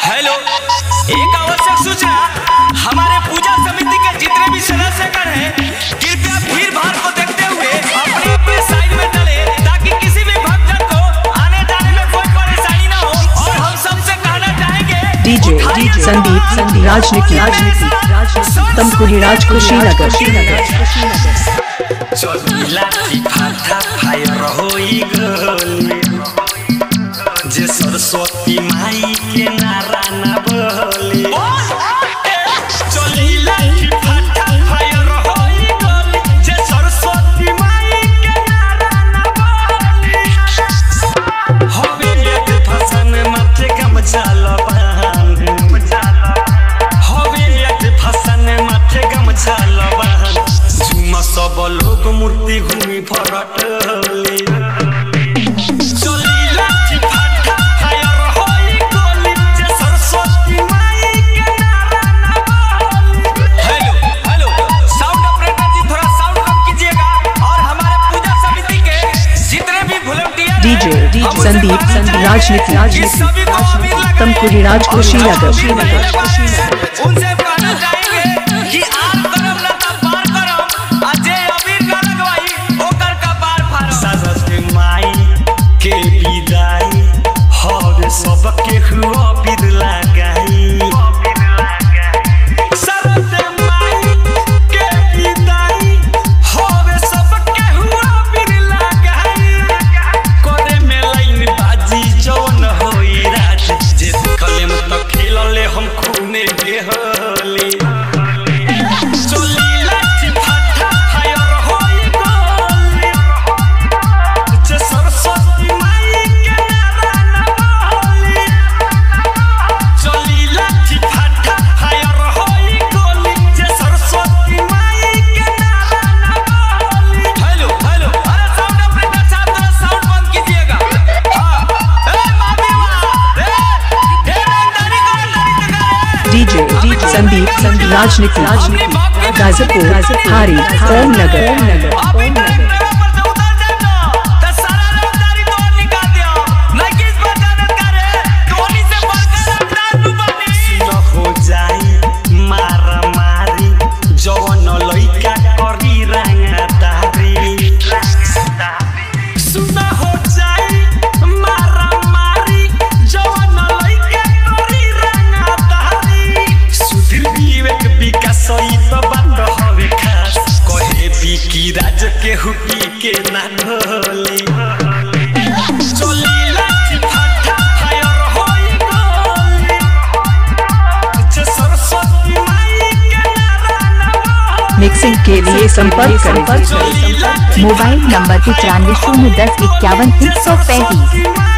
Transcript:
Hello, एक आवश्यक सूचना। हमारे पूजा समिति के जितने भी सदस्यगण हैं, कृपया भीड़ भाड़ को देखते हुए अपने अपने साइड में चले, ताकि किसी भी भक्तजन को आने जाने में कोई परेशानी ना हो। और हम सबसे कहना चाहेंगे, डीजे संदीप राजनीति तमकुरी राजकुशीनगर जे सरस्वती माई के नारा ना बोले, चलिला की फाटा फायर होई गली, जे सरस्वती माई के नारा ना बोले। होवे एक फसन माथे गमछा लबान, होवे एक फसन माथे गमछा लबान, झुमा सब लोग मूर्ति घूमी फरटले। डीजे संदीप राजनीति तमकुरी राजकुशीनगर उनसे कहना चाहेंगे कि आप करम ना त पार करम, अजय अबीर का लगवाई ओकर का पार फार। सरस्वती माई के विदाई हवे सबके हुआ बीर लगाई, सरस्वती माई के विदाई हवे सबके हुआ बीर लगाई। करे में लाइन बाजी जौन होई राज, जे कलम त खेलले हम खूने बेहली। चली लाठी फाटा फायर होई गली, जे सरस्वती माई के नारा ना बोली। चली लाठी फाटा फायर होई गली, जे सरस्वती माई के नारा ना बोली। हेलो हेलो, अरे साउंड ऑपरेटर साहब थोड़ा साउंड बंद कीजिएगा। हां, ए मामी वाह, ए रंगदारी को रंगदारी दिखा रे। डीजे संदीप राजनीति गाजीपुर हारी ओम राज के हुकी के ना ढोली। चली लाठी फाटा फायर होई गली, जे सरस्वती माई के नारा ना बोली। मिक्सिंग के लिए संपर्क करें मोबाइल नंबर 95 010 51 335।